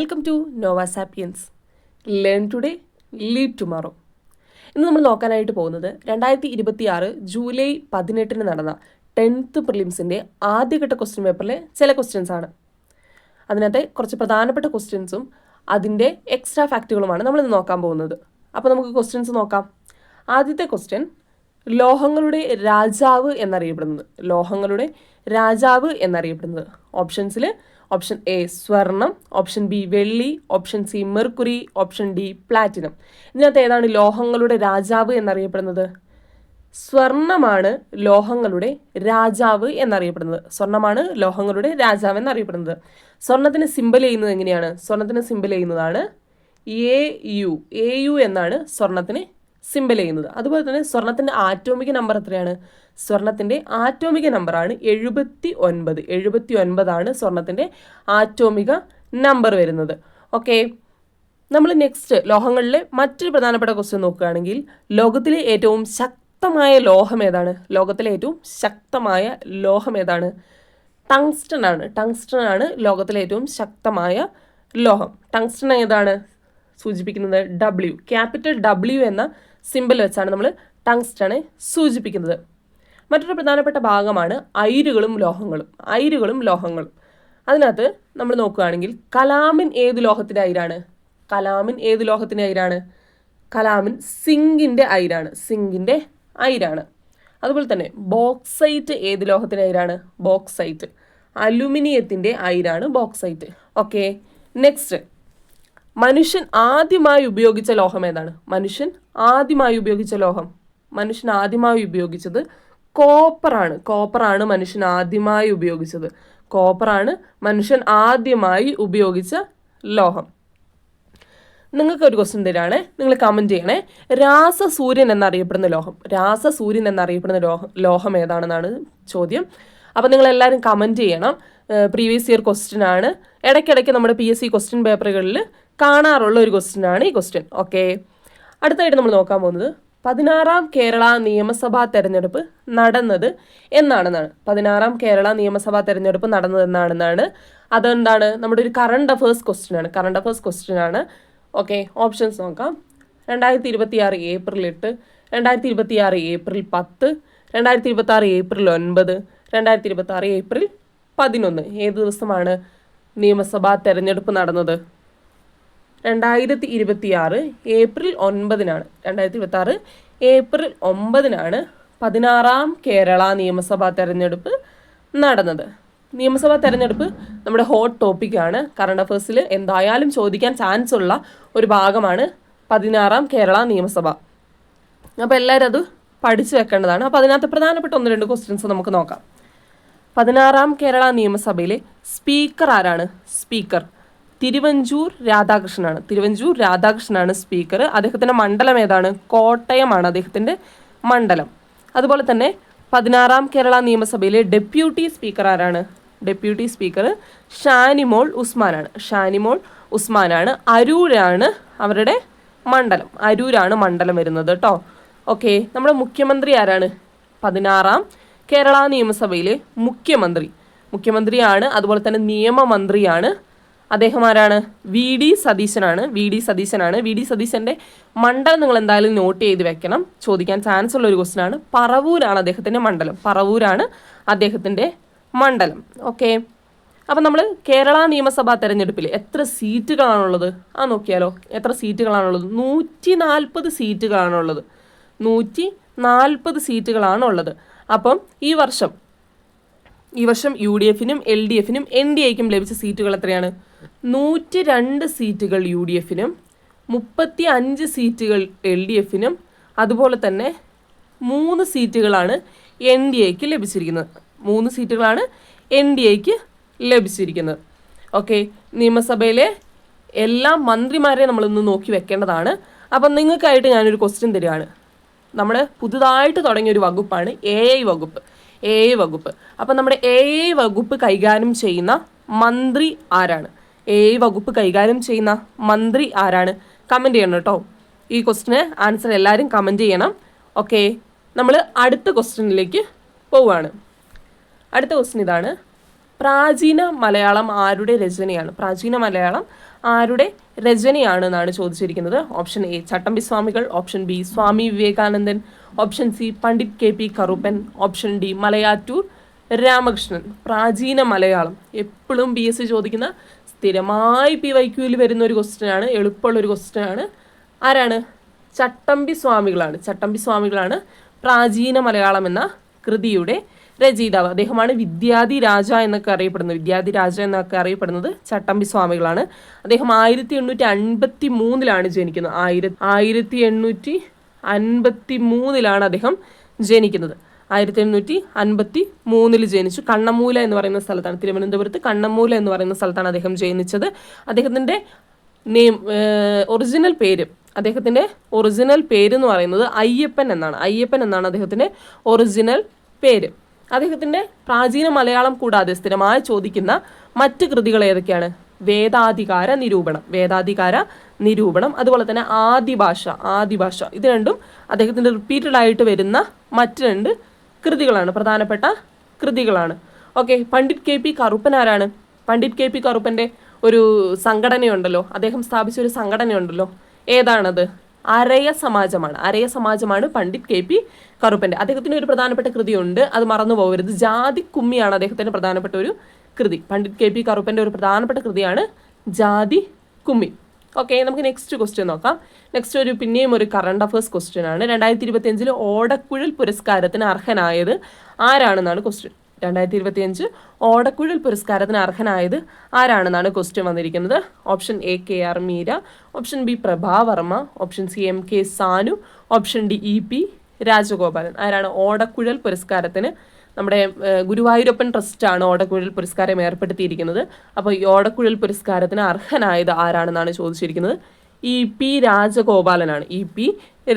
Welcome to nova sapiens. Learn today lead tomorrow. ഇന്ന് നമ്മൾ നോക്കാനായിട്ട് പോകുന്നത് 2026 ജൂലൈ 18 നടന്ന 10th പ്രിലിംസിൻ്റെ ആദ്യഘട്ട ക്വസ്റ്റ്യൻ പേപ്പറിലെ ചില ക്വസ്റ്റ്യൻസ് ആണ്. അതിനകത്തെ കുറച്ച് പ്രധാനപ്പെട്ട ക്വസ്റ്റ്യൻസും അതിൻ്റെ എക്സ്ട്രാ ഫാക്റ്റുകളുമാണ് നമ്മളിന്ന് നോക്കാൻ പോകുന്നത്. അപ്പോൾ നമുക്ക് ക്വസ്റ്റ്യൻസ് നോക്കാം. ആദ്യത്തെ ക്വസ്റ്റ്യൻ, ലോഹങ്ങളുടെ രാജാവ് എന്നറിയപ്പെടുന്നത്. ലോഹങ്ങളുടെ രാജാവ് എന്നറിയപ്പെടുന്നത്. ഓപ്ഷൻസിൽ ഓപ്ഷൻ എ സ്വർണം, ഓപ്ഷൻ ബി വെള്ളി, option C mercury, option D platinum. ഇതിനകത്ത് ഏതാണ് ലോഹങ്ങളുടെ രാജാവ് എന്നറിയപ്പെടുന്നത്? സ്വർണമാണ് ലോഹങ്ങളുടെ രാജാവ് എന്നറിയപ്പെടുന്നത്. സ്വർണമാണ് ലോഹങ്ങളുടെ രാജാവ് എന്നറിയപ്പെടുന്നത്. സ്വർണത്തിന് സിമ്പൽ ചെയ്യുന്നത് എങ്ങനെയാണ്? സ്വർണത്തിന് സിമ്പൽ ചെയ്യുന്നതാണ് AU എന്നാണ് സ്വർണത്തിന് സിമ്പൽ ചെയ്യുന്നത്. അതുപോലെ തന്നെ സ്വർണത്തിൻ്റെ ആറ്റോമിക നമ്പർ എത്രയാണ്? സ്വർണത്തിൻ്റെ ആറ്റോമിക നമ്പറാണ് 79. 79 സ്വർണത്തിൻ്റെ ആറ്റോമിക നമ്പർ വരുന്നത്. ഓക്കെ, നമ്മൾ നെക്സ്റ്റ് ലോഹങ്ങളിലെ മറ്റൊരു പ്രധാനപ്പെട്ട ക്വസ്റ്റ്യൻ നോക്കുകയാണെങ്കിൽ, ലോകത്തിലെ ഏറ്റവും ശക്തമായ ലോഹം ഏതാണ്? ലോകത്തിലെ ഏറ്റവും ശക്തമായ ലോഹം ഏതാണ്? ടങ്സ്റ്റൺ ആണ്. ടങ്സ്റ്റൺ ആണ് ലോകത്തിലെ ഏറ്റവും ശക്തമായ ലോഹം. ടങ്സ്റ്റൺ ഏതാണ് സൂചിപ്പിക്കുന്നത്? W, ക്യാപിറ്റൽ W എന്ന സിമ്പിൾ വെച്ചാണ് നമ്മൾ ടങ്സ്റ്റണെ സൂചിപ്പിക്കുന്നത്. മറ്റൊരു പ്രധാനപ്പെട്ട ഭാഗമാണ് അയിരുകളും ലോഹങ്ങളും. അയിരുകളും ലോഹങ്ങളും. അതിനകത്ത് നമ്മൾ നോക്കുകയാണെങ്കിൽ കലാമിൻ ഏത് ലോഹത്തിൻ്റെ അയിരാണ്? കലാമിൻ ഏത് ലോഹത്തിൻ്റെ അയിരാണ്? കലാമിൻ സിങ്കിൻ്റെ അയിരാണ്. സിങ്കിൻ്റെ അയിരാണ്. അതുപോലെ തന്നെ ബോക്സൈറ്റ് ഏത് ലോഹത്തിൻ്റെ അയിരാണ്? ബോക്സൈറ്റ്. അലുമിനിയത്തിൻ്റെ അയിരാണ് ബോക്സൈറ്റ്. ഓക്കെ, നെക്സ്റ്റ്, മനുഷ്യൻ ആദ്യമായി ഉപയോഗിച്ച ലോഹം ഏതാണ്? മനുഷ്യൻ ആദ്യമായി ഉപയോഗിച്ച ലോഹം, മനുഷ്യൻ ആദ്യമായി ഉപയോഗിച്ചത് കോപ്പറാണ്. കോപ്പറാണ് മനുഷ്യൻ ആദ്യമായി ഉപയോഗിച്ചത്. കോപ്പറാണ് മനുഷ്യൻ ആദ്യമായി ഉപയോഗിച്ച ലോഹം. നിങ്ങൾക്കൊരു ക്വസ്റ്റ്യൻ തരാണ്, നിങ്ങൾ കമൻറ്റ് ചെയ്യണേ. രാസസൂര്യൻ എന്നറിയപ്പെടുന്ന ലോഹം, രാസസൂര്യൻ എന്നറിയപ്പെടുന്ന ലോഹം ഏതാണെന്നാണ് ചോദ്യം. അപ്പോൾ നിങ്ങളെല്ലാവരും കമൻറ്റ് ചെയ്യണം. പ്രീവിയസ് ഇയർ ക്വസ്റ്റ്യൻ ആണ്. ഇടയ്ക്കിടയ്ക്ക് നമ്മുടെ PSC ക്വസ്റ്റ്യൻ പേപ്പറുകളിൽ കാണാറുള്ള ഒരു ക്വസ്റ്റ്യൻ ആണ് ഈ ക്വസ്റ്റ്യൻ. ഓക്കെ, അടുത്തായിട്ട് നമ്മൾ നോക്കാൻ പോകുന്നത് 16ാം കേരള നിയമസഭാ തെരഞ്ഞെടുപ്പ് നടന്നത് എന്നാണെന്നാണ്. 16ാം കേരള നിയമസഭാ തെരഞ്ഞെടുപ്പ് നടന്നത് എന്നാണെന്നാണ്. അതെന്താണ്? നമ്മുടെ ഒരു കറണ്ട് അഫേഴ്സ് ക്വസ്റ്റ്യൻ ആണ്. കറണ്ട് അഫേഴ്സ് ക്വസ്റ്റ്യൻ ആണ്. ഓക്കെ, ഓപ്ഷൻസ് നോക്കാം. 2026 ഏപ്രിൽ 8, 2026 ഏപ്രിൽ 10, 2026 ഏപ്രിൽ 9, 2026 ഏപ്രിൽ 11. ഏത് ദിവസമാണ് നിയമസഭാ തെരഞ്ഞെടുപ്പ് നടന്നത്? 2026 ഏപ്രിൽ 9. 2026 ഏപ്രിൽ 9 16ാം കേരള നിയമസഭാ തെരഞ്ഞെടുപ്പ് നടന്നത്. നിയമസഭാ തെരഞ്ഞെടുപ്പ് നമ്മുടെ ഹോട്ട് ടോപ്പിക്കാണ്. കറണ്ട് അഫേഴ്സിൽ എന്തായാലും ചോദിക്കാൻ ചാൻസ് ഉള്ള ഒരു ഭാഗമാണ് 16ാം കേരള നിയമസഭ. അപ്പോൾ എല്ലാവരും അത് പഠിച്ചു വെക്കേണ്ടതാണ്. അപ്പോൾ അതിനകത്ത് പ്രധാനപ്പെട്ട 1-2 ക്വസ്റ്റ്യൻസ് നമുക്ക് നോക്കാം. 16ാം കേരള നിയമസഭയിലെ സ്പീക്കർ ആരാണ്? സ്പീക്കർ തിരുവഞ്ചൂർ രാധാകൃഷ്ണനാണ്. തിരുവഞ്ചൂർ രാധാകൃഷ്ണനാണ് സ്പീക്കർ. അദ്ദേഹത്തിൻ്റെ മണ്ഡലം ഏതാണ്? കോട്ടയമാണ് അദ്ദേഹത്തിൻ്റെ മണ്ഡലം. അതുപോലെ തന്നെ 16ാം കേരള നിയമസഭയിലെ ഡെപ്യൂട്ടി സ്പീക്കർ ആരാണ്? ഡെപ്യൂട്ടി സ്പീക്കർ ഷാനിമോൾ ഉസ്മാനാണ്. ഷാനിമോൾ ഉസ്മാനാണ്. അരൂരാണ് അവരുടെ മണ്ഡലം. അരൂരാണ് മണ്ഡലം വരുന്നത് കേട്ടോ. ഓക്കെ, നമ്മുടെ മുഖ്യമന്ത്രി ആരാണ്? 16ാം കേരള നിയമസഭയിലെ മുഖ്യമന്ത്രിയാണ്. അതുപോലെ തന്നെ നിയമമന്ത്രിയാണ്. അദ്ദേഹം ആരാണ്? VD സതീശനാണ്. VD സതീശൻ്റെ മണ്ഡലം നിങ്ങൾ എന്തായാലും നോട്ട് ചെയ്ത് വെക്കണം. ചോദിക്കാൻ ചാൻസ് ഉള്ള ഒരു ക്വസ്റ്റ്യൻ ആണ്. പറവൂരാണ് അദ്ദേഹത്തിൻ്റെ മണ്ഡലം. പറവൂരാണ് അദ്ദേഹത്തിൻ്റെ മണ്ഡലം. ഓക്കെ, അപ്പം നമ്മൾ കേരള നിയമസഭാ തെരഞ്ഞെടുപ്പിൽ എത്ര സീറ്റുകളാണുള്ളത് നോക്കിയാലോ. എത്ര സീറ്റുകളാണുള്ളത്? 140 സീറ്റുകളാണുള്ളത്. 140 സീറ്റുകളാണുള്ളത്. അപ്പം ഈ വർഷം UDFനും LDFനും NDAയ്ക്കും ലഭിച്ച സീറ്റുകൾ എത്രയാണ്? 102 സീറ്റുകൾ UDFനും 35 സീറ്റുകൾ LDFനും അതുപോലെ തന്നെ 3 സീറ്റുകളാണ് NDAയ്ക്ക് ലഭിച്ചിരിക്കുന്നത്. 3 സീറ്റുകളാണ് NDAയ്ക്ക് ലഭിച്ചിരിക്കുന്നത്. ഓക്കെ, നിയമസഭയിലെ എല്ലാ മന്ത്രിമാരെയും നമ്മളൊന്ന് നോക്കി വെക്കേണ്ടതാണ്. അപ്പം നിങ്ങൾക്കായിട്ട് ഞാനൊരു ക്വസ്റ്റ്യൻ തരികയാണ്. നമ്മൾ പുതുതായിട്ട് തുടങ്ങിയ ഒരു വകുപ്പാണ് AI വകുപ്പ്. അപ്പം നമ്മുടെ AI വകുപ്പ് കൈകാര്യം ചെയ്യുന്ന മന്ത്രി ആരാണ്? AI വകുപ്പ് കൈകാര്യം ചെയ്യുന്ന മന്ത്രി ആരാണ്? കമൻറ്റ് ചെയ്യണം കേട്ടോ. ഈ ക്വസ്റ്റിന് ആൻസർ എല്ലാവരും കമൻറ്റ് ചെയ്യണം. ഓക്കെ, നമ്മൾ അടുത്ത ക്വസ്റ്റ്യനിലേക്ക് പോവുകയാണ്. അടുത്ത ക്വസ്റ്റ്യൻ ഇതാണ്. പ്രാചീന മലയാളം ആരുടെ രചനയാണ്? പ്രാചീന മലയാളം ആരുടെ രചനയാണെന്നാണ് ചോദിച്ചിരിക്കുന്നത്. Option A Chattampi Swamikal, option B Swami Vivekanandan, option C Pandit KP Karuppan, option D Malayattoor Ramakrishnan. പ്രാചീന മലയാളം എപ്പോഴും PSC ചോദിക്കുന്ന സ്ഥിരമായി PYQയിൽ വരുന്ന ഒരു ക്വസ്റ്റ്യനാണ്, എളുപ്പമുള്ളൊരു ക്വസ്റ്റ്യനാണ്. ആരാണ്? ചട്ടമ്പി സ്വാമികളാണ് പ്രാചീന മലയാളം എന്ന കൃതിയുടെ രചയിതാവ്. അദ്ദേഹമാണ് വിദ്യാധി രാജ എന്നൊക്കെ അറിയപ്പെടുന്നത് ചട്ടമ്പി സ്വാമികളാണ്. അദ്ദേഹം 1853 ജനിക്കുന്നത്. 1853 അദ്ദേഹം ജനിക്കുന്നത്. 1853 ജനിച്ചു. കണ്ണമൂല എന്ന് പറയുന്ന സ്ഥലത്താണ്, തിരുവനന്തപുരത്ത് കണ്ണമൂല എന്ന് പറയുന്ന സ്ഥലത്താണ് അദ്ദേഹം ജനിച്ചത്. അദ്ദേഹത്തിൻ്റെ ഒറിജിനൽ പേര് എന്ന് പറയുന്നത് അയ്യപ്പൻ എന്നാണ് അദ്ദേഹത്തിൻ്റെ ഒറിജിനൽ പേര്. അദ്ദേഹത്തിൻ്റെ പ്രാചീന മലയാളം കൂടാതെ സ്ഥിരമായി ചോദിക്കുന്ന മറ്റ് കൃതികൾ ഏതൊക്കെയാണ്? വേദാധികാര നിരൂപണം, അതുപോലെ തന്നെ ആദിഭാഷ. ഇത് രണ്ടും അദ്ദേഹത്തിൻ്റെ റിപ്പീറ്റഡ് ആയിട്ട് വരുന്ന മറ്റ് 2 കൃതികളാണ്, പ്രധാനപ്പെട്ട കൃതികളാണ്. ഓക്കെ, പണ്ഡിറ്റ് KP കറുപ്പൻ ആരാണ്? പണ്ഡിറ്റ് KP കറുപ്പൻ്റെ ഒരു സംഘടനയുണ്ടല്ലോ, അദ്ദേഹം സ്ഥാപിച്ച ഒരു സംഘടനയുണ്ടല്ലോ, ഏതാണത്? അരയ സമാജമാണ് പണ്ഡിറ്റ് KP കറുപ്പൻ്റെ. അദ്ദേഹത്തിന് ഒരു പ്രധാനപ്പെട്ട കൃതിയുണ്ട്, അത് മറന്നു പോകരുത്. ജാതിക്കുമ്മിയാണ് അദ്ദേഹത്തിൻ്റെ പ്രധാനപ്പെട്ട ഒരു കൃതി. പണ്ഡിറ്റ് KP കറുപ്പൻ്റെ ഒരു പ്രധാനപ്പെട്ട കൃതിയാണ് ജാതിക്കുമ്മി. ഓക്കെ, നമുക്ക് നെക്സ്റ്റ് ക്വസ്റ്റ്യൻ നോക്കാം. നെക്സ്റ്റ് പിന്നെയും ഒരു കറണ്ട് അഫയേഴ്സ് ക്വസ്റ്റ്യൻ ആണ്. 2025 ഓടക്കുഴൽ പുരസ്കാരത്തിന് അർഹനായത് ആരാണെന്നാണ് ക്വസ്റ്റ്യൻ. 2025 ഓടക്കുഴൽ പുരസ്കാരത്തിന് അർഹനായത് ആരാണെന്നാണ് ക്വസ്റ്റ്യൻ വന്നിരിക്കുന്നത്. Option A KR Meera, option B Prabha Varma, option C MK Sanu, option D EP Rajagopalan. ആരാണ് ഓടക്കുഴൽ പുരസ്കാരത്തിന്? നമ്മുടെ ഗുരുവായൂരപ്പൻ ട്രസ്റ്റാണ് ഓടക്കുഴൽ പുരസ്കാരം ഏർപ്പെടുത്തിയിരിക്കുന്നത്. അപ്പോൾ ഈ ഓടക്കുഴൽ പുരസ്കാരത്തിന് അർഹനായത് ആരാണെന്നാണ് ചോദിച്ചിരിക്കുന്നത്. EP രാജഗോപാലനാണ്. EP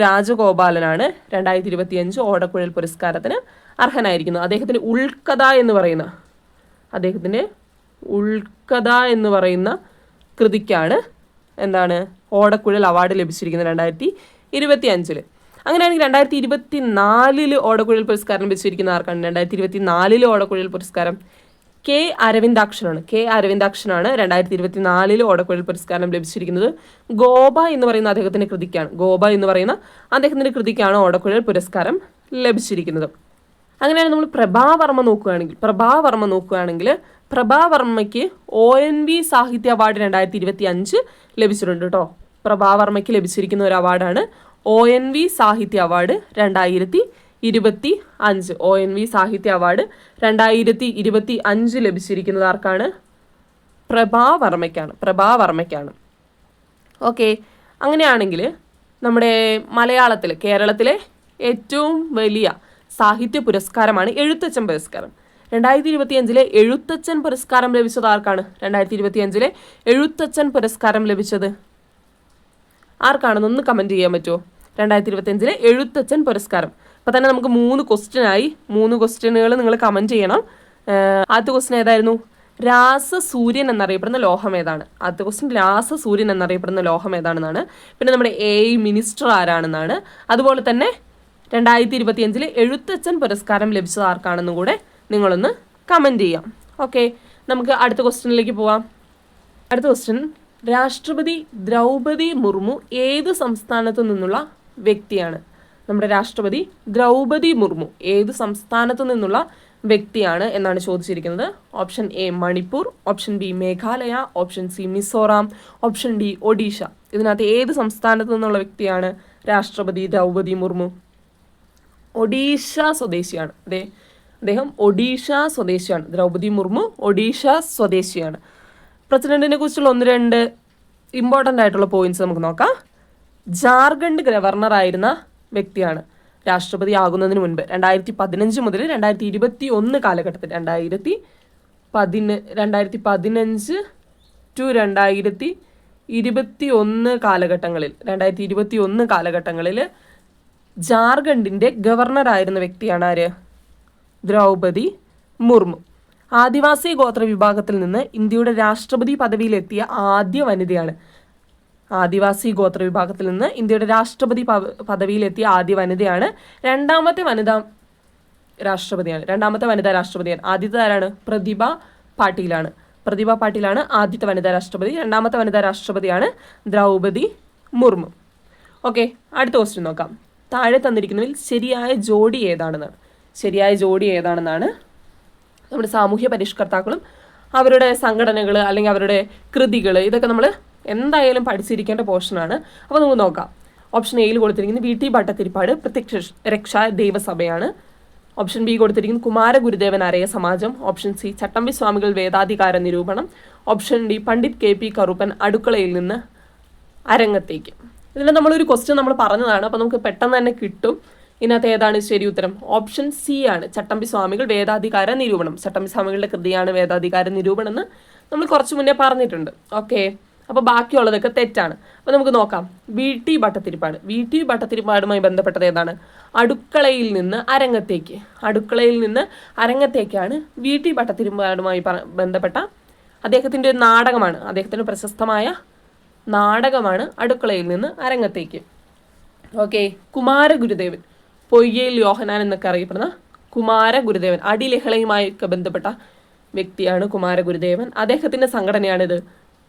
രാജഗോപാലനാണ് 2025 ഓടക്കുഴൽ പുരസ്കാരത്തിന് അർഹനായിരിക്കുന്നത്. അദ്ദേഹത്തിന് ഉൾക്കഥ എന്ന് പറയുന്ന കൃതിക്കാണ് ഓടക്കുഴൽ അവാർഡ് ലഭിച്ചിരിക്കുന്നത് 2025. അങ്ങനെയാണെങ്കിൽ 2024 ഓടക്കുഴൽ പുരസ്കാരം ലഭിച്ചിരിക്കുന്ന ആർക്കാണ്? 2024 ഓടക്കുഴൽ പുരസ്കാരം K അരവിന്ദാക്ഷനാണ്. 2024 ഓടക്കുഴൽ പുരസ്കാരം ലഭിച്ചിരിക്കുന്നത് ഗോപ എന്ന് പറയുന്ന അദ്ദേഹത്തിൻ്റെ കൃതിക്കാണ് ഓടക്കുഴൽ പുരസ്കാരം ലഭിച്ചിരിക്കുന്നത്. അങ്ങനെയാണ് നമ്മൾ പ്രഭാവർമ്മ നോക്കുകയാണെങ്കിൽ പ്രഭാവർമ്മയ്ക്ക് ONV സാഹിത്യ അവാർഡ് 2025 ലഭിച്ചിട്ടുണ്ട് കേട്ടോ. പ്രഭാവർമ്മയ്ക്ക് ലഭിച്ചിരിക്കുന്ന ഒരു അവാർഡാണ് ONV സാഹിത്യ അവാർഡ് 2025. ONV സാഹിത്യ അവാർഡ് 2025 ലഭിച്ചിരിക്കുന്നത് ആർക്കാണ്? പ്രഭാവർമ്മയ്ക്കാണ്. ഓക്കെ, അങ്ങനെയാണെങ്കിൽ നമ്മുടെ കേരളത്തിലെ ഏറ്റവും വലിയ സാഹിത്യ പുരസ്കാരമാണ് എഴുത്തച്ഛൻ പുരസ്കാരം. 2025 എഴുത്തച്ഛൻ പുരസ്കാരം ലഭിച്ചത് ആർക്കാണ്? 2025 എഴുത്തച്ഛൻ പുരസ്കാരം ലഭിച്ചത് ആർക്കാണെന്നൊന്ന് കമൻറ്റ് ചെയ്യാൻ പറ്റുമോ? 2025 എഴുത്തച്ഛൻ പുരസ്കാരം. അപ്പോൾ തന്നെ നമുക്ക് 3 ക്വസ്റ്റ്യനായി. 3 ക്വസ്റ്റ്യനുകൾ നിങ്ങൾ കമൻറ്റ് ചെയ്യണം. ആദ്യത്തെ ക്വസ്റ്റ്യൻ ഏതായിരുന്നു? രാസസൂര്യൻ എന്നറിയപ്പെടുന്ന ലോഹം ഏതാണ്? ആദ്യത്തെ ക്വസ്റ്റ്യൻ രാസസൂര്യൻ എന്നറിയപ്പെടുന്ന ലോഹം ഏതാണെന്നാണ്. പിന്നെ നമ്മുടെ AI മിനിസ്റ്റർ ആരാണെന്നാണ്. അതുപോലെ തന്നെ 2025 എഴുത്തച്ഛൻ പുരസ്കാരം ലഭിച്ചത് ആർക്കാണെന്നും കൂടെ നിങ്ങളൊന്ന് കമൻറ്റ് ചെയ്യാം. ഓക്കെ, നമുക്ക് അടുത്ത ക്വസ്റ്റ്യനിലേക്ക് പോവാം. അടുത്ത ക്വസ്റ്റ്യൻ, രാഷ്ട്രപതി ദ്രൗപദി മുർമു ഏത് സംസ്ഥാനത്തു നിന്നുള്ള വ്യക്തിയാണ്? നമ്മുടെ രാഷ്ട്രപതി ദ്രൗപദി മുർമു ഏത് സംസ്ഥാനത്തു നിന്നുള്ള വ്യക്തിയാണ് എന്നാണ് ചോദിച്ചിരിക്കുന്നത്. Option A Manipur, option B Meghalaya, option C Mizoram, option D Odisha. ഇതിനകത്ത് ഏത് സംസ്ഥാനത്തു നിന്നുള്ള വ്യക്തിയാണ് രാഷ്ട്രപതി ദ്രൗപദി മുർമു? ഒഡീഷ സ്വദേശിയാണ്. അദ്ദേഹം ഒഡീഷ സ്വദേശിയാണ്. ദ്രൗപദി മുർമു ഒഡീഷ സ്വദേശിയാണ്. പ്രസിഡന്റിനെ കുറിച്ചുള്ള 1-2 ഇമ്പോർട്ടൻ്റ് ആയിട്ടുള്ള പോയിന്റ്സ് നമുക്ക് നോക്കാം. ജാർഖണ്ഡ് ഗവർണറായിരുന്ന വ്യക്തിയാണ് രാഷ്ട്രപതി ആകുന്നതിന് മുൻപ്. 2015 മുതൽ 2021 കാലഘട്ടത്തിൽ 2015 ടു 2021 കാലഘട്ടങ്ങളിൽ ജാർഖണ്ഡിൻ്റെ ഗവർണറായിരുന്ന വ്യക്തിയാണ് ആര്? ദ്രൗപദി മുർമു. ആദിവാസി ഗോത്ര വിഭാഗത്തിൽ നിന്ന് ഇന്ത്യയുടെ രാഷ്ട്രപതി പദവിയിലെത്തിയ ആദ്യ വനിതയാണ്. ആദിവാസി ഗോത്ര വിഭാഗത്തിൽ നിന്ന് ഇന്ത്യയുടെ രാഷ്ട്രപതി പദവിയിലെത്തിയ ആദ്യ വനിതയാണ്. രണ്ടാമത്തെ വനിതാ രാഷ്ട്രപതിയാണ്. ആദ്യത്തെ ആരാണ്? പ്രതിഭ പാട്ടീലാണ്. പ്രതിഭ പാട്ടീലാണ് ആദ്യത്തെ വനിതാ രാഷ്ട്രപതി. രണ്ടാമത്തെ വനിതാ രാഷ്ട്രപതിയാണ് ദ്രൗപദി മുർമു. ഓക്കെ, അടുത്ത ക്വസ്റ്റ്യൻ നോക്കാം. താഴെ തന്നിരിക്കുന്നതിൽ ശരിയായ ജോഡി ഏതാണെന്നാണ് നമ്മുടെ സാമൂഹ്യ പരിഷ്കർത്താക്കളും അവരുടെ സംഘടനകൾ അല്ലെങ്കിൽ അവരുടെ കൃതികൾ ഇതൊക്കെ നമ്മൾ എന്തായാലും പഠിച്ചിരിക്കേണ്ട പോർഷനാണ്. അപ്പോൾ നമുക്ക് നോക്കാം. ഓപ്ഷൻ എയിൽ കൊടുത്തിരിക്കുന്നത് വി ടി ഭട്ടതിരിപ്പാട് പ്രത്യക്ഷ രക്ഷാ ദൈവസഭയാണ്. ഓപ്ഷൻ ബി കൊടുത്തിരിക്കുന്നത് കുമാരഗുരുദേവൻ അരയ സമാജം. ഓപ്ഷൻ സി ചട്ടമ്പി സ്വാമികൾ വേദാധികാര നിരൂപണം. Option D Pandit K P Karuppan അടുക്കളയിൽ നിന്ന് അരങ്ങത്തേക്ക്. ഇതിൽ നമ്മളൊരു ക്വസ്റ്റ്യൻ നമ്മൾ പറഞ്ഞതാണ്, അപ്പോൾ നമുക്ക് പെട്ടെന്ന് തന്നെ കിട്ടും. ഇതിനകത്ത് ഏതാണ് ശരി ഉത്തരം? ഓപ്ഷൻ സി ആണ്, ചട്ടമ്പി സ്വാമികൾ വേദാധികാര നിരൂപണം. ചട്ടമ്പി സ്വാമികളുടെ കൃതിയാണ് വേദാധികാര നിരൂപണം എന്ന് നമ്മൾ കുറച്ച് മുന്നേ പറഞ്ഞിട്ടുണ്ട്. ഓക്കെ, അപ്പോൾ ബാക്കിയുള്ളതൊക്കെ തെറ്റാണ്. അപ്പോൾ നമുക്ക് നോക്കാം. വി ടി ഭട്ടതിരിപ്പാടുമായി ബന്ധപ്പെട്ടത് ഏതാണ്? അടുക്കളയിൽ നിന്ന് അരങ്ങത്തേക്ക്. അടുക്കളയിൽ നിന്ന് അരങ്ങത്തേക്കാണ് വി ടി ഭട്ടതിരിപ്പാടുമായി ബന്ധപ്പെട്ട അദ്ദേഹത്തിൻ്റെ ഒരു നാടകമാണ്. അദ്ദേഹത്തിൻ്റെ പ്രശസ്തമായ നാടകമാണ് അടുക്കളയിൽ നിന്ന് അരങ്ങത്തേക്ക്. ഓക്കെ, കുമാരഗുരുദേവൻ, പൊയ്യയിൽ യോഹനാൻ എന്നൊക്കെ അറിയപ്പെടുന്ന കുമാരഗുരുദേവൻ, അടിലഹളയുമായൊക്കെ ബന്ധപ്പെട്ട വ്യക്തിയാണ് കുമാരഗുരുദേവൻ. അദ്ദേഹത്തിൻ്റെ സംഘടനയാണിത്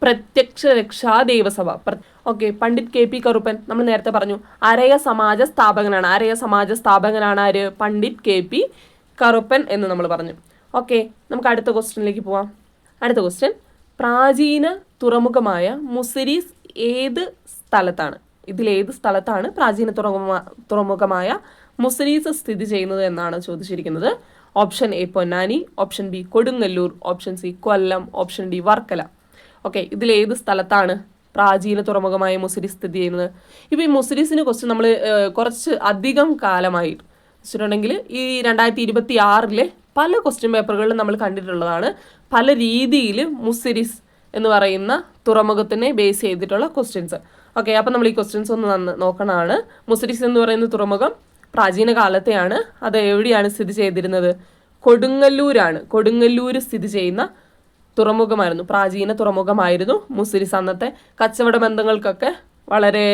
പ്രത്യക്ഷ രക്ഷാ ദൈവസഭ. Okay, Pandit K P Karuppan നമ്മൾ നേരത്തെ പറഞ്ഞു അരയ സമാജ സ്ഥാപകനാണ് ആര്? പണ്ഡിറ്റ് കെ പി കറുപ്പൻ എന്ന് നമ്മൾ പറഞ്ഞു. ഓക്കെ, നമുക്ക് അടുത്ത ക്വസ്റ്റ്യനിലേക്ക് പോവാം. അടുത്ത ക്വസ്റ്റ്യൻ, പ്രാചീന തുറമുഖമായ മുസിരീസ് ഏത് സ്ഥലത്താണ്? ഇതിലേത് സ്ഥലത്താണ് പ്രാചീന തുറമുഖമായ മുസിരീസ് സ്ഥിതി ചെയ്യുന്നത് എന്നാണ് ചോദിച്ചിരിക്കുന്നത്. Option A Ponnani, option B Kodungallur, option C Kollam, option D Varkala. Okay, ഇതിലേത് സ്ഥലത്താണ് പ്രാചീന തുറമുഖമായ മുസിരീസ് സ്ഥിതി ചെയ്യുന്നത്? ഇപ്പോൾ ഈ മുസിരീസിനെ കുറിച്ച് നമ്മൾ കുറച്ച് അധികം കാലമായി വെച്ചിട്ടുണ്ടെങ്കിൽ ഈ 2026 പല ക്വസ്റ്റ്യൻ പേപ്പറുകളിലും നമ്മൾ കണ്ടിട്ടുള്ളതാണ്. പല രീതിയിൽ മുസിരീസ് എന്ന് പറയുന്ന തുറമുഖത്തിനെ ബേസ് ചെയ്തിട്ടുള്ള ക്വസ്റ്റ്യൻസ്. ഓക്കെ, അപ്പം നമ്മൾ ഈ ക്വസ്റ്റ്യൻസ് ഒന്ന് നോക്കണതാണ്. മുസിരീസ് എന്ന് പറയുന്ന തുറമുഖം പ്രാചീന കാലത്തെയാണ്. അത് എവിടെയാണ് സ്ഥിതി ചെയ്തിരുന്നത്? കൊടുങ്ങല്ലൂരാണ്. കൊടുങ്ങല്ലൂർ സ്ഥിതി ചെയ്യുന്ന തുറമുഖമായിരുന്നു, പ്രാചീന തുറമുഖമായിരുന്നു മുസിരീസ്. അന്നത്തെ കച്ചവട ബന്ധങ്ങൾക്കൊക്കെ വളരെ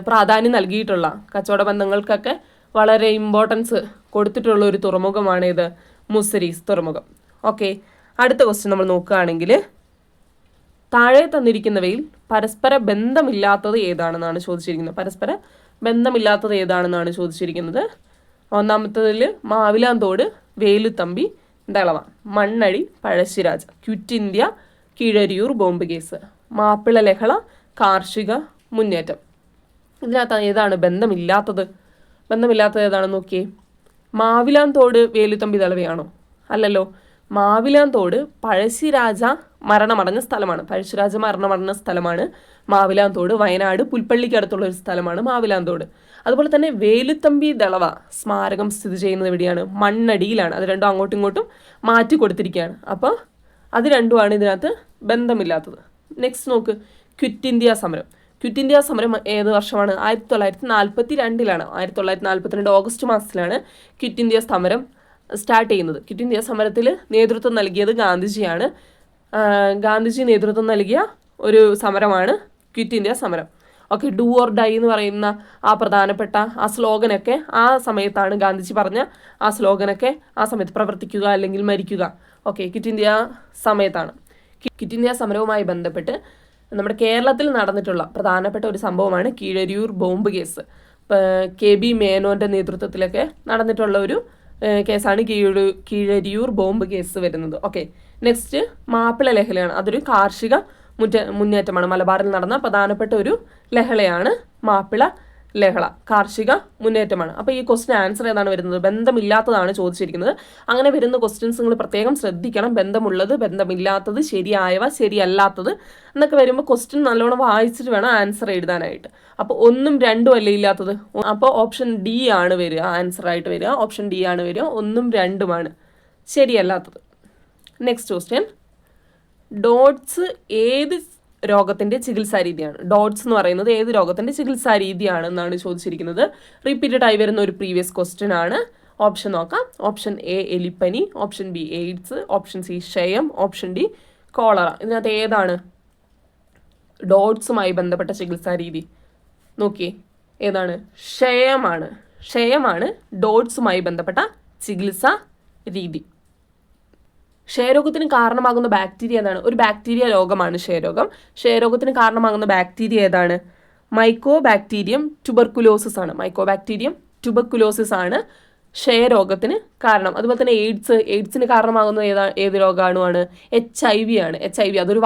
പ്രാധാന്യം നൽകിയിട്ടുള്ള, കച്ചവട ബന്ധങ്ങൾക്കൊക്കെ വളരെ ഇമ്പോർട്ടൻസ് കൊടുത്തിട്ടുള്ള ഒരു തുറമുഖമാണ് ഇത് മുസിരീസ് തുറമുഖം. ഓക്കെ, അടുത്ത ക്വസ്റ്റ്യൻ നമ്മൾ നോക്കുകയാണെങ്കിൽ താഴെ തന്നിരിക്കുന്നവയിൽ പരസ്പര ബന്ധമില്ലാത്തത് ഏതാണെന്നാണ് ചോദിച്ചിരിക്കുന്നത്. ഒന്നാമത്തതിൽ Mavilanthodu, Veluthampi, Dalawa, Mannazhi, Pazhassiraja, quit India, Keezhariyur bomb case, Mappila ലഹള, കാർഷിക മുന്നേറ്റം. ഇതിനകത്ത് ഏതാണ് ബന്ധമില്ലാത്തത് ഏതാണെന്ന് നോക്കിയേ. മാവിലാന്തോട് വേലുത്തമ്പി ദളവയാണോ? അല്ലല്ലോ. മാവിലാന്തോട് പഴശ്ശിരാജ മരണമടഞ്ഞ സ്ഥലമാണ് മാവിലാന്തോട്. വയനാട് പുൽപ്പള്ളിക്കടുത്തുള്ള ഒരു സ്ഥലമാണ് മാവിലാന്തോട്. അതുപോലെ തന്നെ വേലുത്തമ്പി ദളവ സ്മാരകം സ്ഥിതി ചെയ്യുന്നത് എവിടെയാണ്? മണ്ണടിയിലാണ്. അത് രണ്ടും അങ്ങോട്ടും ഇങ്ങോട്ടും മാറ്റി കൊടുത്തിരിക്കുകയാണ്. അപ്പോൾ അത് രണ്ടുമാണ് ഇതിനകത്ത് ബന്ധമില്ലാത്തത്. നെക്സ്റ്റ് നോക്ക്, ക്വിറ്റ് ഇന്ത്യ സമരം ഏത് വർഷമാണ്? 1942. 1942 ഓഗസ്റ്റ് മാസത്തിലാണ് ക്വിറ്റ് ഇന്ത്യ സമരം സ്റ്റാർട്ട് ചെയ്യുന്നത്. ക്വിറ്റ് ഇന്ത്യ സമരത്തിൽ നേതൃത്വം നൽകിയത് ഗാന്ധിജിയാണ്. ഗാന്ധിജി നേതൃത്വം നൽകിയ ഒരു സമരമാണ് ക്വിറ്റ് ഇന്ത്യ സമരം. ഓക്കെ, ഡു ഓർ ഡൈ എന്ന് പറയുന്ന ആ പ്രധാനപ്പെട്ട ആ സ്ലോഗനൊക്കെ ആ സമയത്താണ് ഗാന്ധിജി പറഞ്ഞ ആ സ്ലോഗനൊക്കെ ആ സമയത്ത് പ്രവർത്തിക്കുക അല്ലെങ്കിൽ മരിക്കുക. ഓക്കെ, ക്വിറ്റ് ഇന്ത്യ സമയത്താണ്. ക്വിറ്റ് ഇന്ത്യ സമരവുമായി ബന്ധപ്പെട്ട് നമ്മുടെ കേരളത്തിൽ നടന്നിട്ടുള്ള പ്രധാനപ്പെട്ട ഒരു സംഭവമാണ് കീഴരിയൂർ ബോംബ് കേസ്. KB മേനോൻ്റെ നേതൃത്വത്തിലൊക്കെ നടന്നിട്ടുള്ള ഒരു കേസാണ് കീഴരിയൂർ ബോംബ് കേസ് വരുന്നത്. ഓക്കെ, നെക്സ്റ്റ് മാപ്പിള ലഹളയാണ്. അതൊരു കാർഷിക മുന്നേറ്റമാണ്. മലബാറിൽ നടന്ന പ്രധാനപ്പെട്ട ഒരു ലഹളയാണ് മാപ്പിള ലഹള, കാർഷിക മുന്നേറ്റമാണ്. അപ്പോൾ ഈ ക്വസ്റ്റ്യൻ ആൻസർ ഏതാണ് വരുന്നത്? ബന്ധമില്ലാത്തതാണ് ചോദിച്ചിരിക്കുന്നത്. അങ്ങനെ വരുന്ന ക്വസ്റ്റ്യൻസ് നിങ്ങൾ പ്രത്യേകം ശ്രദ്ധിക്കണം. ബന്ധമുള്ളത്, ബന്ധമില്ലാത്തത്, ശരിയായവ, ശരിയല്ലാത്തത് എന്നൊക്കെ വരുമ്പോൾ ക്വസ്റ്റ്യൻ നല്ലോണം വായിച്ചിട്ട് വേണം ആൻസർ എഴുതാനായിട്ട്. അപ്പോൾ 1ഉം 2ഉം അല്ലേ ഇല്ലാത്തത്? അപ്പോൾ ഓപ്ഷൻ ഡി ആണ് വരിക, ആൻസറായിട്ട് വരിക. ഓപ്ഷൻ ഡി ആണ് വരിക. 1ഉം 2ഉമാണ് ശരിയല്ലാത്തത്. നെക്സ്റ്റ് ക്വസ്റ്റ്യൻ, ഡോട്ട്സ് ഏത് രോഗത്തിൻ്റെ ചികിത്സാ രീതിയാണ്? ഡോട്ട്സ് എന്ന് പറയുന്നത് ഏത് രോഗത്തിൻ്റെ ചികിത്സാ രീതിയാണെന്നാണ് ചോദിച്ചിരിക്കുന്നത്. റിപ്പീറ്റഡ് ആയി വരുന്ന ഒരു പ്രീവിയസ് ക്വസ്റ്റ്യൻ ആണ്. ഓപ്ഷൻ നോക്കാം. ഓപ്ഷൻ എ എലിപ്പനി, option B AIDS, option C ക്ഷയം, ഓപ്ഷൻ ഡി കോളറ. ഇതിനകത്ത് ഏതാണ് ഡോട്ട്സുമായി ബന്ധപ്പെട്ട ചികിത്സാ രീതി? നോക്കിയേ, ഏതാണ്? ക്ഷയമാണ് ഡോട്ട്സുമായി ബന്ധപ്പെട്ട ചികിത്സാ രീതി. ക്ഷയരോഗത്തിന് കാരണമാകുന്ന ബാക്ടീരിയ ഏതാണ്? ഒരു ബാക്ടീരിയ രോഗമാണ് ക്ഷയരോഗം. ക്ഷയരോഗത്തിന് കാരണമാകുന്ന ബാക്ടീരിയ ഏതാണ്? മൈക്കോബാക്ടീരിയം ട്യൂബർകുലോസിസ് ആണ്. മൈക്കോബാക്ടീരിയം ട്യൂബർകുലോസിസ് ആണ് ക്ഷയരോഗത്തിന് കാരണം. അതുപോലെ തന്നെ എയ്ഡ്സിന് കാരണമാകുന്ന ഏത് രോഗാണുവാണ്? HIV ആണ്. HIV അതൊരു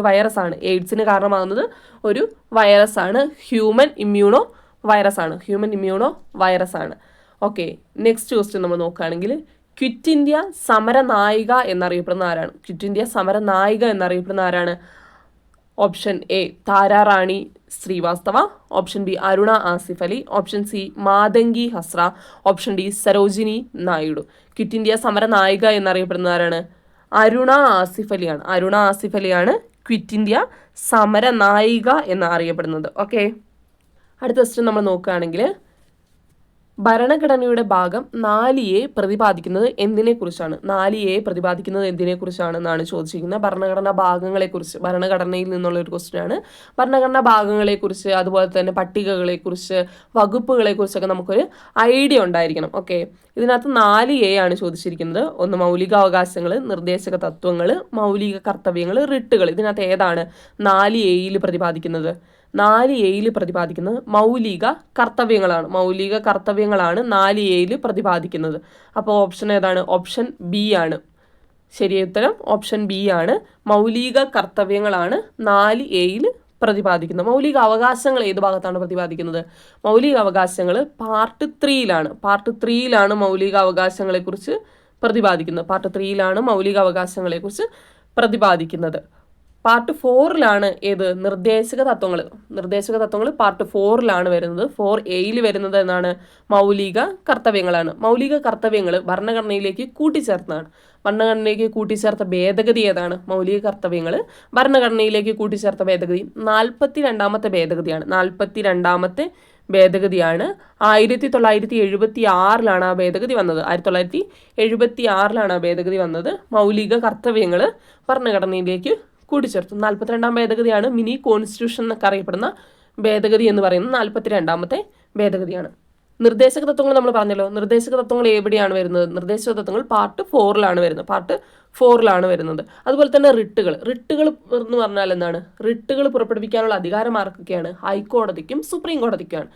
വൈറസാണ്. എയ്ഡ്സിന് കാരണമാകുന്നത് ഒരു വൈറസാണ്. ഹ്യൂമൻ ഇമ്മ്യൂണോ വൈറസ് ആണ്. ഓക്കെ, നെക്സ്റ്റ് ക്വസ്റ്റ്യൻ നമ്മൾ നോക്കുകയാണെങ്കിൽ ക്വിറ്റ് ഇന്ത്യ സമരനായിക എന്നറിയപ്പെടുന്ന ആരാണ്? Option A Tararani Srivastava, option B Aruna Asaf Ali, option C Matangini Hazra, option D Sarojini Naidu. Quit India സമരനായിക എന്നറിയപ്പെടുന്ന ആരാണ്? അരുണ ആസിഫ് അലിയാണ് ക്വിറ്റ് ഇന്ത്യ സമരനായിക എന്നറിയപ്പെടുന്നത്. ഓക്കെ, അടുത്ത ക്വസ്റ്റ്യൻ നമ്മൾ നോക്കുകയാണെങ്കിൽ ഭരണഘടനയുടെ ഭാഗം 4A പ്രതിപാദിക്കുന്നത് എന്തിനെക്കുറിച്ചാണെന്നാണ് ചോദിച്ചിരിക്കുന്നത്. ഭരണഘടനയിൽ നിന്നുള്ള ഒരു ക്വസ്റ്റ്യൻ ആണ്. ഭരണഘടനാ ഭാഗങ്ങളെക്കുറിച്ച്, അതുപോലെ തന്നെ പട്ടികകളെക്കുറിച്ച്, വകുപ്പുകളെക്കുറിച്ചൊക്കെ നമുക്കൊരു ഐഡിയ ഉണ്ടായിരിക്കണം. ഓക്കെ, ഇതിനകത്ത് 4A ആണ് ചോദിച്ചിരിക്കുന്നത്. ഒന്ന് മൗലികാവകാശങ്ങൾ, നിർദ്ദേശക തത്വങ്ങൾ, മൗലിക കർത്തവ്യങ്ങൾ, റിട്ടുകൾ. ഇതിനകത്ത് ഏതാണ് 4Aയിൽ പ്രതിപാദിക്കുന്നത്? 4Aയിൽ പ്രതിപാദിക്കുന്നത് മൗലിക കർത്തവ്യങ്ങളാണ്. 4Aയിൽ പ്രതിപാദിക്കുന്നത്. അപ്പോൾ ഓപ്ഷൻ ഏതാണ്? ഓപ്ഷൻ ബി ആണ്. ശരിയ ഉത്തരം ഓപ്ഷൻ ബി ആണ്. മൗലിക കർത്തവ്യങ്ങളാണ് 4Aയിൽ പ്രതിപാദിക്കുന്നത്. മൗലിക അവകാശങ്ങൾ ഏത് ഭാഗത്താണ് പ്രതിപാദിക്കുന്നത്? മൗലിക അവകാശങ്ങൾ പാർട്ട് 3യിലാണ് മൗലിക അവകാശങ്ങളെക്കുറിച്ച് പ്രതിപാദിക്കുന്നത്. പാർട്ട് 4ലാണ് ഏത്? നിർദ്ദേശക തത്വങ്ങൾ പാർട്ട് 4ലാണ് വരുന്നത്. 4Aയിൽ വരുന്നത് എന്നാണ്? മൗലിക കർത്തവ്യങ്ങളാണ്. മൗലിക കർത്തവ്യങ്ങൾ ഭരണഘടനയിലേക്ക് കൂട്ടിച്ചേർത്ത ഭേദഗതി ഏതാണ്? മൗലിക കർത്തവ്യങ്ങൾ ഭരണഘടനയിലേക്ക് കൂട്ടിച്ചേർത്ത ഭേദഗതി 42ാമത്തെ ഭേദഗതിയാണ്. 42ാമത്തെ ഭേദഗതിയാണ്. 1976ലാണ് ആ ഭേദഗതി വന്നത്. 1976ലാണ് ആ ഭേദഗതി വന്നത്. മൗലിക കർത്തവ്യങ്ങൾ ഭരണഘടനയിലേക്ക് കൂട്ടിച്ചേർത്തു. 42ാം ഭേദഗതിയാണ് മിനി കോൺസ്റ്റിറ്റ്യൂഷൻ എന്നൊക്കെ അറിയപ്പെടുന്ന ഭേദഗതി എന്ന് പറയുന്നത് 42ാമത്തെ ഭേദഗതിയാണ്. നിർദ്ദേശക തത്വങ്ങൾ നമ്മൾ പറഞ്ഞല്ലോ. നിർദ്ദേശക തത്വങ്ങൾ എവിടെയാണ് വരുന്നത്? നിർദ്ദേശക തത്വങ്ങൾ പാർട്ട് 4ലാണ് വരുന്നത്. അതുപോലെ തന്നെ റിട്ടുകൾ എന്ന് പറഞ്ഞാൽ എന്താണ്? റിട്ടുകൾ പുറപ്പെടുവിക്കാനുള്ള അധികാരം ആർക്കൊക്കെയാണ്? ഹൈക്കോടതിക്കും സുപ്രീം കോടതിക്കാണ്.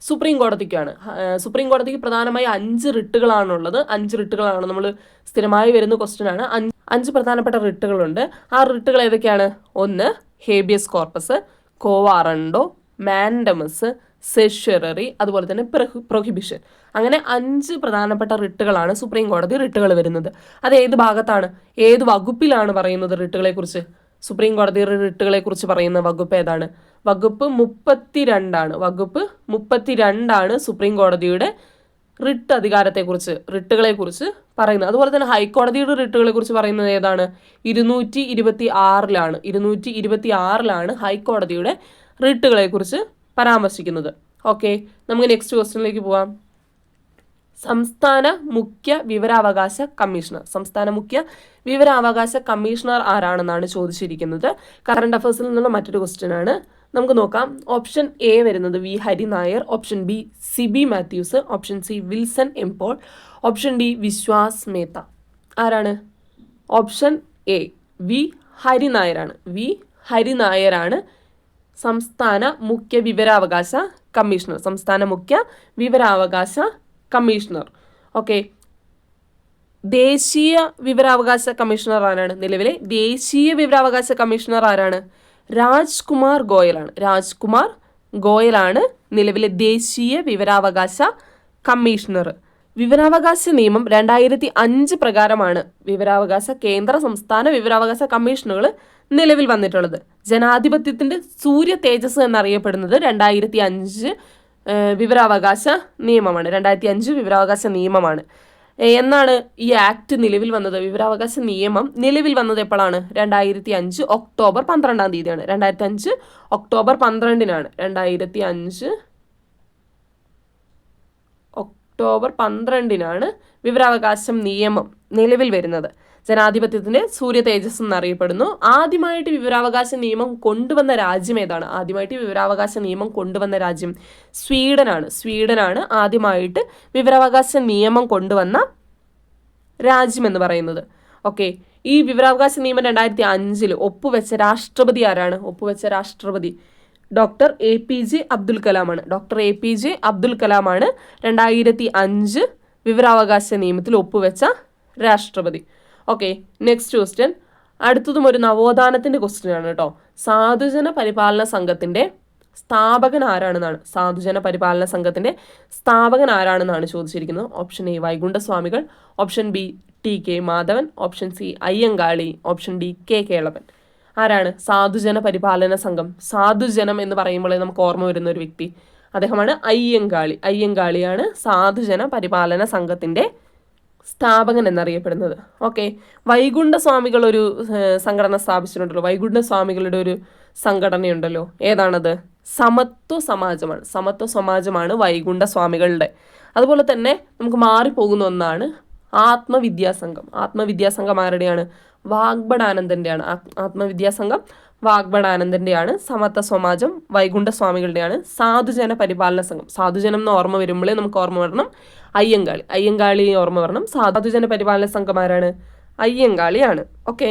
സുപ്രീം കോടതിക്ക് പ്രധാനമായി 5 റിട്ടുകളാണുള്ളത്. 5 റിട്ടുകളാണ് നമ്മൾ സ്ഥിരമായി വരുന്ന ക്വസ്റ്റ്യൻ ആണ്. 5 പ്രധാനപ്പെട്ട റിട്ടുകളുണ്ട്. ആ റിട്ടുകൾ ഏതൊക്കെയാണ്? 1 ഹേബിയസ് കോർപ്പസ്, കോവാറണ്ടോ, മാൻഡമസ്, സെഷ്യററി, അതുപോലെ തന്നെ പ്രൊഹിബിഷൻ. അങ്ങനെ 5 പ്രധാനപ്പെട്ട റിട്ടുകളാണ് സുപ്രീം കോടതി റിട്ടുകൾ വരുന്നത്. അത് ഏത് ഭാഗത്താണ്, ഏത് വകുപ്പിലാണ് പറയുന്നത് റിട്ടുകളെക്കുറിച്ച്? സുപ്രീം കോടതി റിട്ടുകളെക്കുറിച്ച് പറയുന്ന വകുപ്പ് ഏതാണ്? വകുപ്പ് 32ആണ് സുപ്രീം കോടതിയുടെ റിട്ടുകളെക്കുറിച്ച് പറയുന്നത്. അതുപോലെ തന്നെ ഹൈക്കോടതിയുടെ റിട്ടുകളെക്കുറിച്ച് പറയുന്നത് ഏതാണ്? 226ലാണ് ഹൈക്കോടതിയുടെ റിട്ടുകളെക്കുറിച്ച് പരാമർശിക്കുന്നത്. ഓക്കെ, നമുക്ക് നെക്സ്റ്റ് ക്വസ്റ്റ്യനിലേക്ക് പോവാം. സംസ്ഥാന മുഖ്യ വിവരാവകാശ കമ്മീഷണർ ആരാണെന്നാണ് ചോദിച്ചിരിക്കുന്നത്. കറണ്ട് അഫയേഴ്സിൽ നിന്നുള്ള മറ്റൊരു ക്വസ്റ്റ്യൻ ആണ്. നമുക്ക് നോക്കാം. ഓപ്ഷൻ എ വരുന്നത് V Hari Nair, option B Sibi Mathews, option C Wilson M Paul, option D Vishwas Mehta. ആരാണ്? ഓപ്ഷൻ എ വി ഹരി നായരാണ് സംസ്ഥാന മുഖ്യ വിവരാവകാശ കമ്മീഷണർ. ഓക്കെ, ദേശീയ വിവരാവകാശ കമ്മീഷണർ ആരാണ്? നിലവിലെ ദേശീയ വിവരാവകാശ കമ്മീഷണർ ആരാണ്? രാജ്കുമാർ ഗോയലാണ് നിലവിലെ ദേശീയ വിവരാവകാശ കമ്മീഷണർ. വിവരാവകാശ നിയമം 2005 പ്രകാരമാണ് കേന്ദ്ര സംസ്ഥാന വിവരാവകാശ കമ്മീഷനുകൾ നിലവിൽ വന്നിട്ടുള്ളത്. ജനാധിപത്യത്തിന്റെ സൂര്യ തേജസ് എന്നറിയപ്പെടുന്നത് 2005 വിവരാവകാശ നിയമമാണ്. എന്നാണ് ഈ ആക്ട് നിലവിൽ വന്നത്? വിവരാവകാശ നിയമം നിലവിൽ വന്നത് എപ്പോഴാണ്? 2005 ഒക്ടോബർ 12-ാം തീയതിയാണ്. 2005 ഒക്ടോബർ 12-നാണ്. 2005 ഒക്ടോബർ 12-നാണ് വിവരാവകാശ നിയമം നിലവിൽ വരുന്നത്. ജനാധിപത്യത്തിന്റെ സൂര്യ തേജസ് എന്നറിയപ്പെടുന്നു. ആദ്യമായിട്ട് വിവരാവകാശ നിയമം കൊണ്ടുവന്ന രാജ്യം ഏതാണ്? സ്വീഡനാണ് ആദ്യമായിട്ട് വിവരാവകാശ നിയമം കൊണ്ടുവന്ന രാജ്യം എന്ന് പറയുന്നത്. ഓക്കെ, ഈ വിവരാവകാശ നിയമം 2005 ഒപ്പുവെച്ച രാഷ്ട്രപതി ആരാണ്? ഒപ്പുവെച്ച രാഷ്ട്രപതി ഡോക്ടർ APJ അബ്ദുൽ കലാമാണ്. ഡോക്ടർ APJ അബ്ദുൽ കലാമാണ് 2005 വിവരാവകാശ നിയമത്തിൽ ഒപ്പുവെച്ച രാഷ്ട്രപതി. Okay, next question. അടുത്തതും ഒരു നവോത്ഥാനത്തിൻ്റെ ക്വസ്റ്റ്യൻ ആണ് കേട്ടോ. സാധുജന പരിപാലന സംഘത്തിൻ്റെ സ്ഥാപകൻ ആരാണെന്നാണ്. സാധുജന പരിപാലന സംഘത്തിൻ്റെ സ്ഥാപകൻ ആരാണെന്നാണ് ചോദിച്ചിരിക്കുന്നത്. Option A Vaikundaswamikal, option B TK Madhavan, option C Ayyankali, option D K Kelappan. ആരാണ് സാധുജന പരിപാലന സംഘം? സാധുജനം എന്ന് പറയുമ്പോൾ നമുക്ക് ഓർമ്മ വരുന്ന ഒരു വ്യക്തി, അദ്ദേഹമാണ് അയ്യങ്കാളി. അയ്യങ്കാളിയാണ് സാധുജന പരിപാലന സംഘത്തിൻ്റെ സ്ഥാപകൻ എന്നറിയപ്പെടുന്നത്. ഓക്കെ, വൈകുണ്ഠസ്വാമികൾ ഒരു സംഘടന സ്ഥാപിച്ചിട്ടുണ്ടല്ലോ. വൈകുണ്ഠസ്വാമികളുടെ ഒരു സംഘടനയുണ്ടല്ലോ, ഏതാണത്? സമത്വ സമാജമാണ്. സമത്വ സമാജമാണ് വൈകുണ്ഠസ്വാമികളുടെ. അതുപോലെ തന്നെ നമുക്ക് മാറിപ്പോകുന്ന ഒന്നാണ് ആത്മവിദ്യാസംഘം. ആത്മവിദ്യാസംഘം ആരുടെയാണ്? വാഗ്ഭടാനന്ദൻ്റെയാണ്. ആത്മവിദ്യാസംഘം വാഗ്ഭടാനന്ദൻ്റെയാണ്. സമത്വ സമാജം വൈകുണ്ഠസ്വാമികളുടെയാണ്. സാധുജന പരിപാലന സംഘം, സാധുജനം എന്ന് ഓർമ്മ വരുമ്പോഴേ നമുക്ക് ഓർമ്മ വരണം അയ്യങ്കാളി. അയ്യങ്കാളി ഓർമ്മ വരണം. സാധുജന പരിപാലന സംഘം ആരാണ്? അയ്യങ്കാളിയാണ്. ഓക്കെ,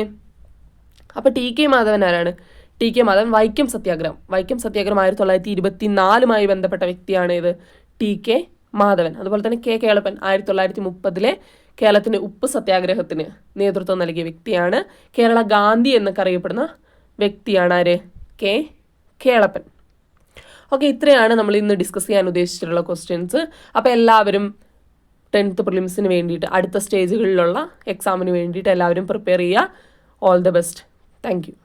അപ്പോൾ TK മാധവൻ ആരാണ്? TK മാധവൻ വൈക്കം സത്യാഗ്രഹം. വൈക്കം സത്യാഗ്രഹം 1924 ബന്ധപ്പെട്ട വ്യക്തിയാണ് ഇത് TK മാധവൻ. അതുപോലെ തന്നെ K കേളപ്പൻ 1930 കേരളത്തിൻ്റെ ഉപ്പ് സത്യാഗ്രഹത്തിന് നേതൃത്വം നൽകിയ വ്യക്തിയാണ്. കേരള ഗാന്ധി എന്നൊക്കെ അറിയപ്പെടുന്ന വ്യക്തിയാണ് ആര്? K കേളപ്പൻ. ഓക്കെ, ഇത്രയാണ് നമ്മൾ ഇന്ന് ഡിസ്കസ് ചെയ്യാൻ ഉദ്ദേശിച്ചിട്ടുള്ള ക്വസ്റ്റ്യൻസ്. അപ്പോൾ എല്ലാവരും 10th പ്രിലിംസിന് വേണ്ടിയിട്ട്, അടുത്ത സ്റ്റേജുകളിലുള്ള എക്സാമിന് വേണ്ടിയിട്ട് എല്ലാവരും പ്രിപ്പയർ ചെയ്യുക. All the best. Thank you.